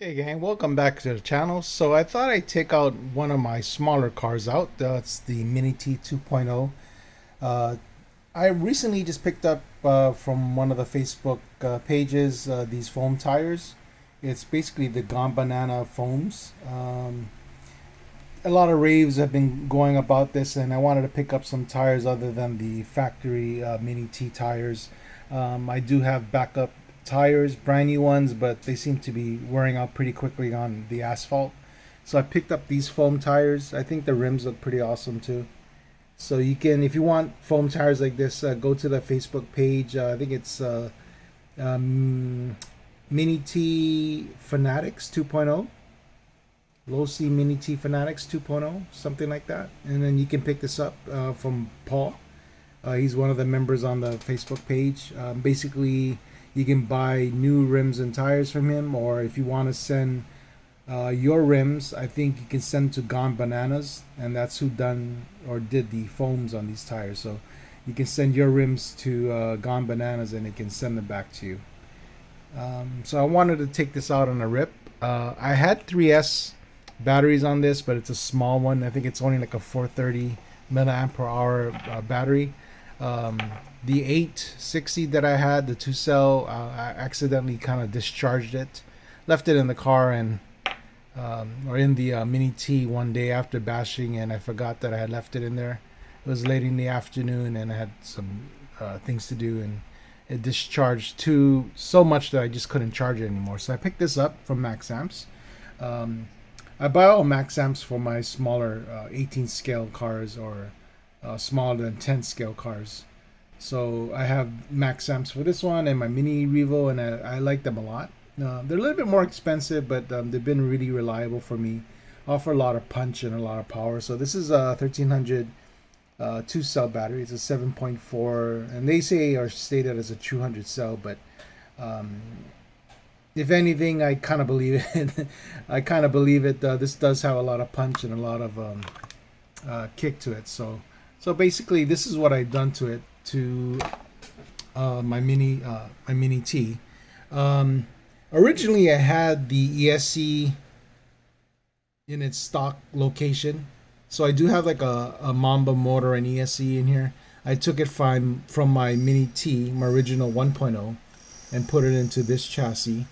Hey gang, welcome back to the channel. So I thought I'd take out one of my smaller cars out. It's the Mini T 2.0. Uh, I recently just picked up from one of the Facebook pages these foam tires. It's basically the Gone Banana foams. A lot of raves have been going about this, and I wanted to pick up some tires other than the factory Mini T tires. I do have backup tires, brand new ones, but they seem to be wearing out pretty quickly on the asphalt. So I picked up these foam tires. I think the rims look pretty awesome too. So you can, if you want foam tires like this, go to the Facebook page. I think it's um, Mini T Fanatics 2.0. Losi Mini T Fanatics 2.0, something like that. And then you can pick this up from Paul. He's one of the members on the Facebook page. Basically, you can buy new rims and tires from him, or if you want to send your rims, I think you can send to Gone Bananas, and that's who done or did the foams on these tires. So you can send your rims to Gone Bananas, and they can send them back to you. So I wanted to take this out on a rip. I had 3S batteries on this, but it's a small one. I think it's only like a 430 milliamp per hour battery. The 860 that I had, the 2 cell, I accidentally kind of discharged it, left it in the car and or in the Mini T one day after bashing, and I forgot that I had left it in there. It was late in the afternoon, and I had some things to do, and it discharged too so much that I just couldn't charge it anymore. So I picked this up from Max Amps. I buy all Max Amps for my smaller 18 scale cars or smaller than 10 scale cars. So I have Max Amps for this one and my Mini Revo, and I like them a lot. They're a little bit more expensive, but they've been really reliable for me. Offer a lot of punch and a lot of power. So this is a 1300 2 cell battery. It's a 7.4, and they say or stated as a 200 cell, but um, if anything, I kind of believe it. I kind of believe it. This does have a lot of punch and a lot of kick to it. So basically, this is what I've done to it to my Mini T. Originally, I had the ESC in its stock location, so I do have like a Mamba motor and ESC in here. I took it from my Mini T, my original 1.0, and put it into this chassis.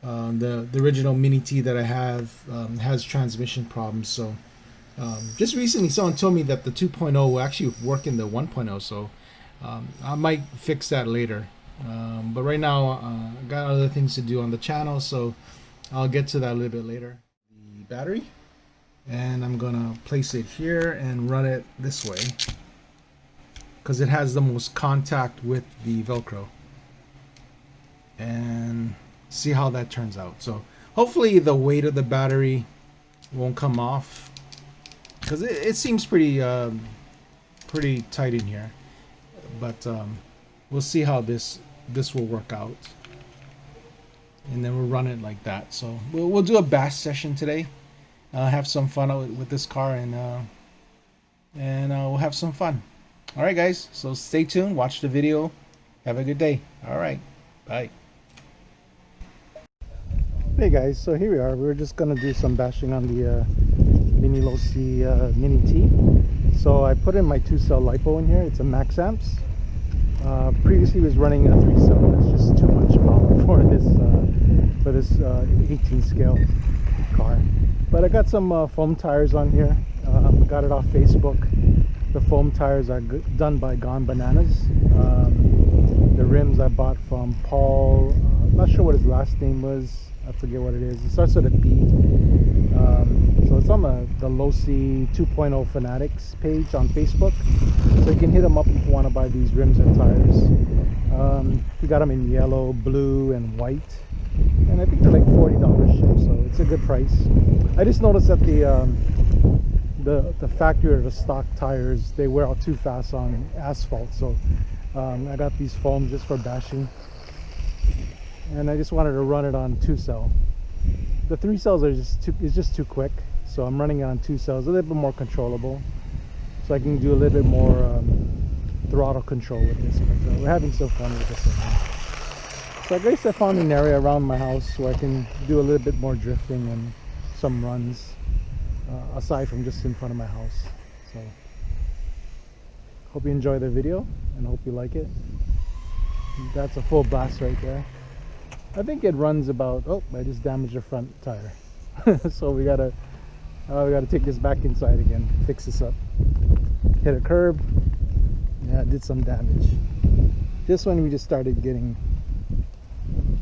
The original Mini T that I have has transmission problems, so just recently someone told me that the 2.0 will actually work in the 1.0, so I might fix that later. But right now, I got other things to do on the channel, so I'll get to that a little bit later. The battery, and I'm gonna place it here and run it this way because it has the most contact with the Velcro, and see how that turns out. So hopefully the weight of the battery won't come off, because it seems pretty tight in here, but we'll see how this will work out, and then we'll run it like that. So we'll do a bash session today, have some fun with this car, and we'll have some fun. All right guys, so stay tuned, watch the video, have a good day. All right, bye. Hey guys, so here we are. We're just gonna do some bashing on the Mini Losi Mini T. So I put in my 2 cell LiPo in here. It's a Max Amps. Previously was running a 3 cell. That's just too much power for this 18 scale car. But I got some foam tires on here. Got it off Facebook. The foam tires are done by Gone Bananas. The rims I bought from Paul. I'm not sure what his last name was. I forget what it is. It starts with a B. So it's on the Losi 2.0 Fanatics page on Facebook. So you can hit him up if you want to buy these rims and tires. He got them in yellow, blue, and white. And I think they're like $40 shipped, so it's a good price. I just noticed that the factory or the stock tires, they wear out too fast on asphalt. So I got these foams just for bashing. And I just wanted to run it on 2 cell. The 3 cells are just too quick, so I'm running it on 2 cells, a little bit more controllable, so I can do a little bit more throttle control with this. But we're having some fun with this one. So I guess I found an area around my house where I can do a little bit more drifting and some runs aside from just in front of my house. So hope you enjoy the video and hope you like it. That's a full blast right there. I think it runs about, oh, I just damaged the front tire. So we gotta take this back inside again, fix this up. Hit a curb, yeah, it did some damage. This one we just started getting,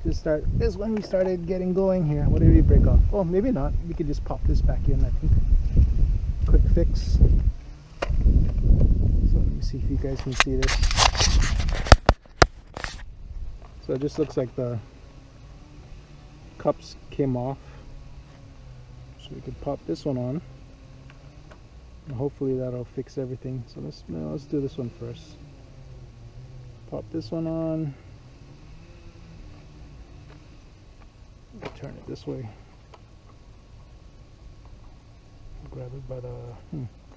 this one we started getting going here. What did we break off? Oh, maybe not, we could just pop this back in, I think. Quick fix. So let me see if you guys can see this. So it just looks like the cups came off. So we could pop this one on. And hopefully that'll fix everything. So let's do this one first. Pop this one on. Turn it this way. Grab it by the,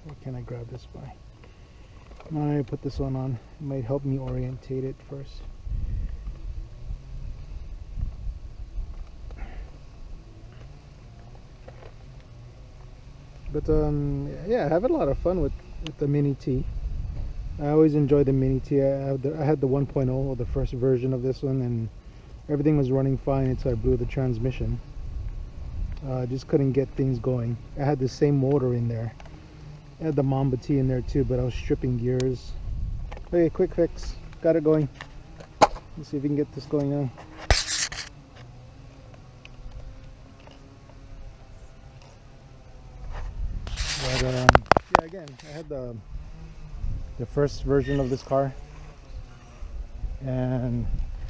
what can I grab this by? I put this one on. It might help me orientate it first. But yeah, I have a lot of fun with the Mini T. I always enjoy the Mini T. I had the 1.0 or the first version of this one, and everything was running fine until I blew the transmission. Just couldn't get things going. I had the same motor in there. I had the Mamba T in there too, but I was stripping gears. Okay, quick fix. Got it going. Let's see if we can get this going now. But yeah, again, I had the first version of this car, and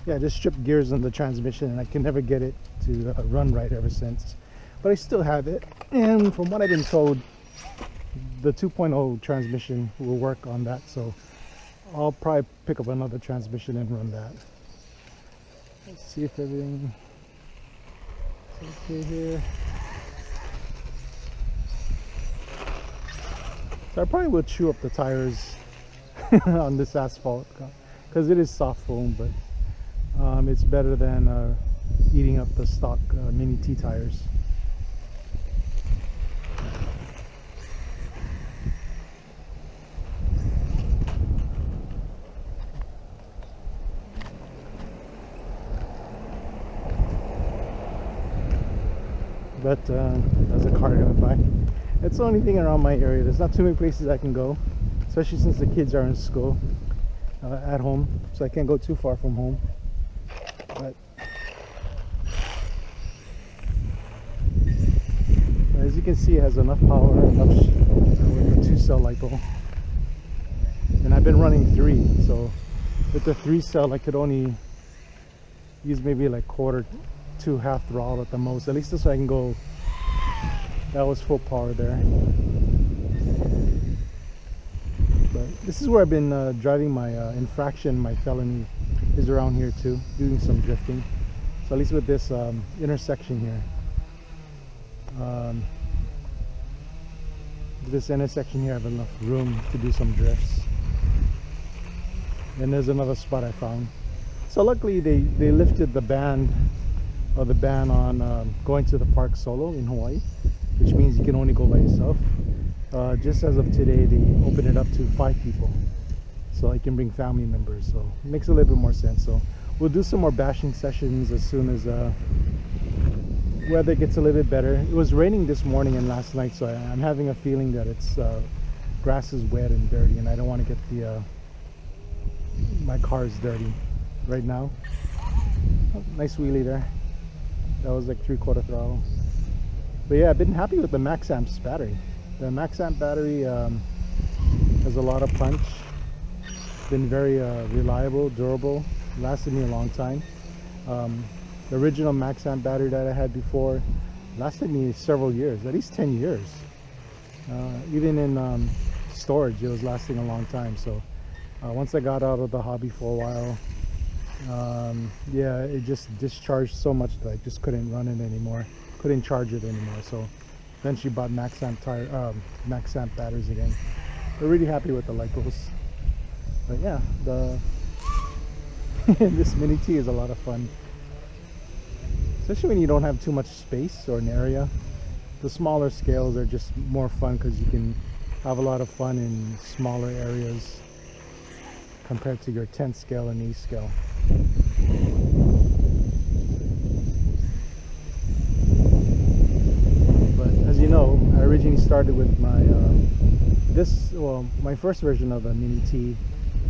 yeah, I just stripped gears on the transmission, and I can never get it to run right ever since. But I still have it, and from what I've been told, the 2.0 transmission will work on that, so I'll probably pick up another transmission and run that. Let's see if everything is okay here. So I probably will chew up the tires on this asphalt because it is soft foam, but it's better than eating up the stock Mini T tires. But there's a car going by. It's the only thing around my area. There's not too many places I can go, especially since the kids are in school at home, so I can't go too far from home. But as you can see, it has enough power, with the 2-cell LiPo. And I've been running 3, so with the 3-cell I could only use maybe like quarter to half throttle at the most. At least this way I can go. That was full power there. But this is where I've been driving my infraction, my felony is around here too, doing some drifting. So at least with this intersection here, I have enough room to do some drifts. And there's another spot I found. So luckily they lifted the ban on going to the park solo in Hawaii, which means you can only go by yourself. Just as of today, they opened it up to 5 people, so I can bring family members, so it makes a little bit more sense. So we'll do some more bashing sessions as soon as weather gets a little bit better. It was raining this morning and last night, so I'm having a feeling that it's grass is wet and dirty, and I don't want to get my car is dirty right now. Oh, nice wheelie there. That was like 3/4 throttle. But yeah, I've been happy with the Max Amps battery. The Max Amp battery has a lot of punch. Been very reliable, durable, lasted me a long time. The original Max Amp battery that I had before lasted me several years, at least 10 years. Even in storage, it was lasting a long time. So once I got out of the hobby for a while, yeah, it just discharged so much that I just couldn't run it anymore, couldn't charge it anymore. So eventually bought Max Amp batteries again. We're really happy with the LiPos. But yeah, this Mini T is a lot of fun. especially when you don't have too much space or an area. The smaller scales are just more fun because you can have a lot of fun in smaller areas compared to your 10th scale and E scale. But as you know, I originally started with my my first version of a Mini T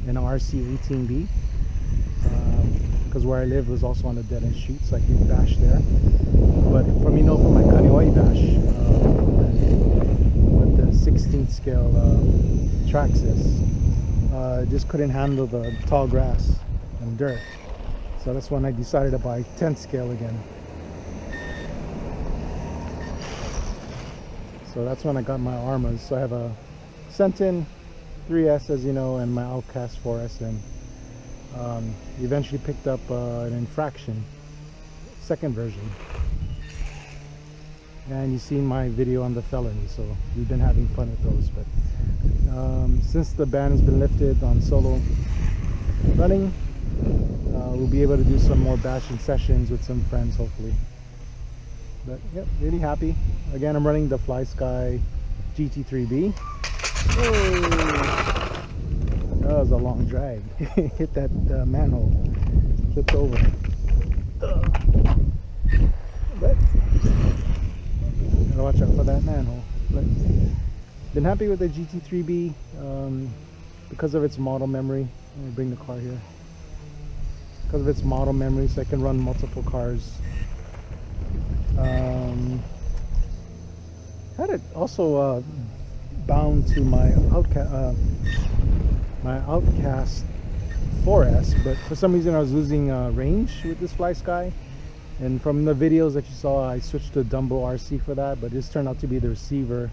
in an RC18B, because where I lived was also on a dead end street, so I could bash there. But from my Kanioi bash with the 16th scale Traxxas, just couldn't handle the tall grass and dirt, so that's when I decided to buy 10th scale again. So that's when I got my Armas. So I have a Sentin 3S, as you know, and my Outcast 4S, and eventually picked up an Infraction second version. And you've seen my video on the Felony, so we've been having fun with those. But since the ban has been lifted on solo running, we'll be able to do some more bashing sessions with some friends, hopefully. But yep, really happy. Again, I'm running the Fly Sky GT3B. Oh, that was a long drag. Hit that manhole, flipped over. But gotta watch out for that manhole. But been happy with the GT3B because of its model memory. Let me bring the car here. Because of its model memory, so I can run multiple cars. Had it also bound to my Outcast 4S, but for some reason I was losing range with this Fly Sky, and from the videos that you saw, I switched to Dumbo RC for that. But this turned out to be the receiver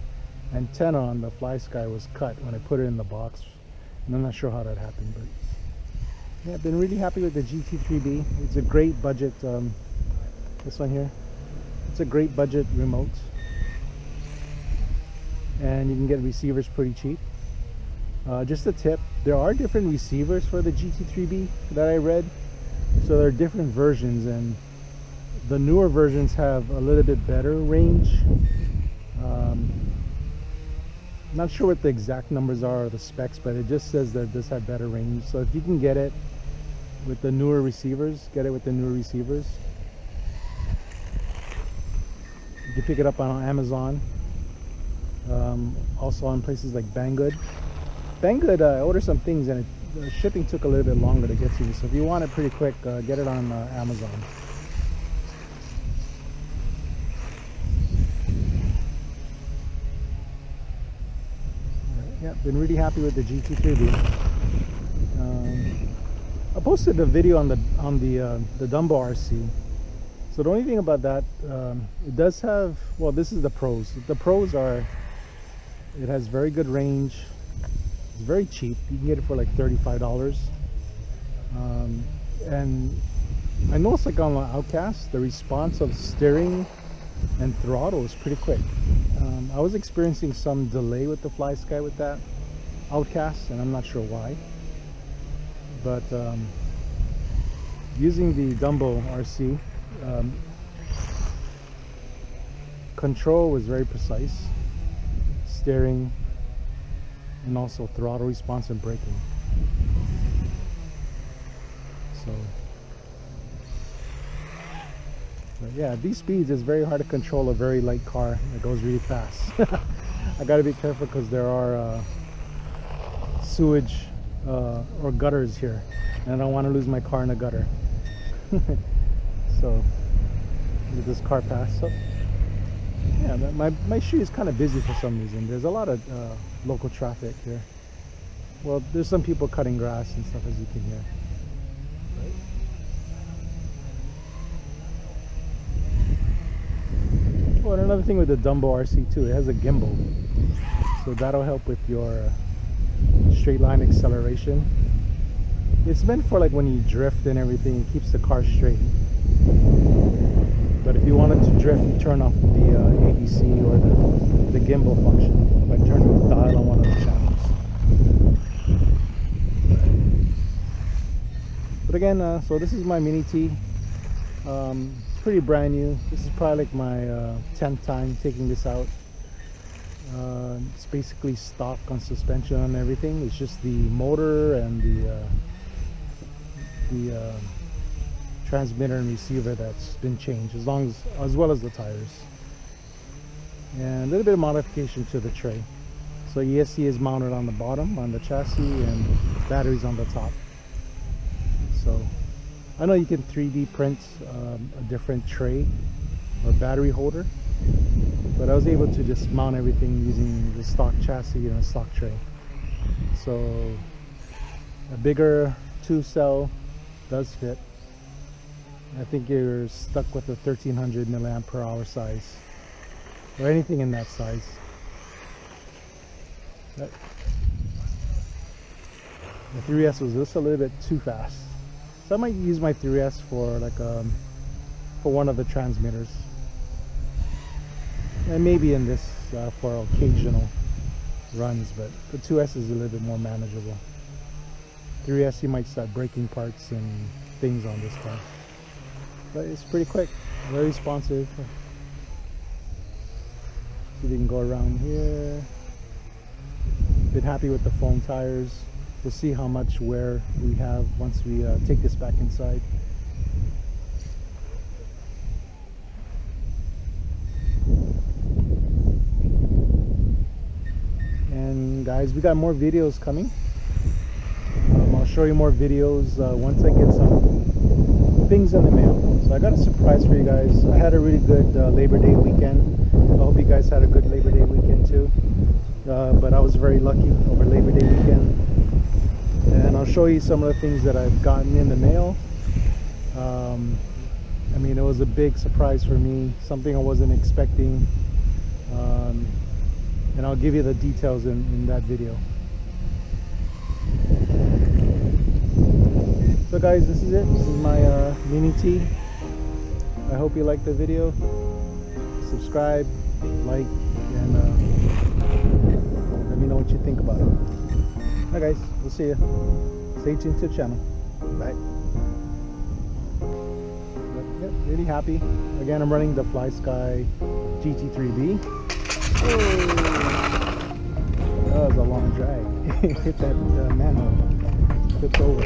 antenna on the Fly Sky was cut when I put it in the box, and I'm not sure how that happened. But yeah, I've been really happy with the GT3B. It's a great budget, this one here, it's a great budget remote, and you can get receivers pretty cheap. Just a tip, there are different receivers for the GT3B that I read, so there are different versions, and the newer versions have a little bit better range. Not sure what the exact numbers are or the specs, but it just says that this had better range. So if you can get it with the newer receivers, get it with the newer receivers. You can pick it up on Amazon, also on places like Banggood. Banggood, I ordered some things and the shipping took a little bit longer to get to you. So if you want it pretty quick, get it on Amazon. Yeah, been really happy with the GT3B. I posted a video on the Dumbo RC. So the only thing about that, it does have, well, this is the pros. The pros are, it has very good range. It's very cheap. You can get it for like $35. And I noticed, like on the Outcast, the response of steering and throttle is pretty quick. I was experiencing some delay with the Fly Sky with that Outcast, and I'm not sure why. But using the Dumbo RC, control was very precise, steering, and also throttle response and braking. So, but yeah, at these speeds it's very hard to control a very light car that goes really fast. I gotta be careful because there are sewage or gutters here, and I don't want to lose my car in a gutter. So let this car pass. So yeah, my street is kind of busy for some reason. There's a lot of local traffic here. Well, there's some people cutting grass and stuff, as you can hear. Oh, and another thing with the Dumbo RC too, it has a gimbal, so that'll help with your straight line acceleration. It's meant for like when you drift and everything, it keeps the car straight. But if you wanted to drift, you turn off the ABC or the gimbal function by turning the dial on one of the channels. But again, so this is my Mini T. pretty brand new. This is probably like my 10th time taking this out. It's basically stock on suspension and everything. It's just the motor and the transmitter and receiver that's been changed, as well as the tires, and a little bit of modification to the tray. So ESC is mounted on the bottom on the chassis and batteries on the top. So I know you can 3D print a different tray or battery holder, but I was able to just mount everything using the stock chassis and a stock tray. So a bigger 2-cell does fit. I think you're stuck with a 1300 milliamp per hour size, or anything in that size. But the 3S was just a little bit too fast, so I might use my 3S for like for one of the transmitters, and maybe in this for occasional runs. But the 2S is a little bit more manageable. 3S, you might start breaking parts and things on this car, but it's pretty quick, very responsive. See if you can go around here. Been happy with the foam tires. We'll see how much wear we have once we take this back inside. And guys, we got more videos coming. I'll show you more videos once I get some things in the mail. So I got a surprise for you guys. I had a really good Labor Day weekend. I hope you guys had a good Labor Day weekend too. But I was very lucky over Labor Day weekend. And I'll show you some of the things that I've gotten in the mail. I mean, it was a big surprise for me, something I wasn't expecting. And I'll give you the details in that video. So guys, this is it. This is my Mini T. I hope you liked the video. Subscribe, like, and let me know what you think about it. Alright guys, we'll see you. Stay tuned to the channel. Bye. Yep, really happy. Again, I'm running the FlySky GT3B. Oh, that was a long drag. Hit that manhole. Flipped over.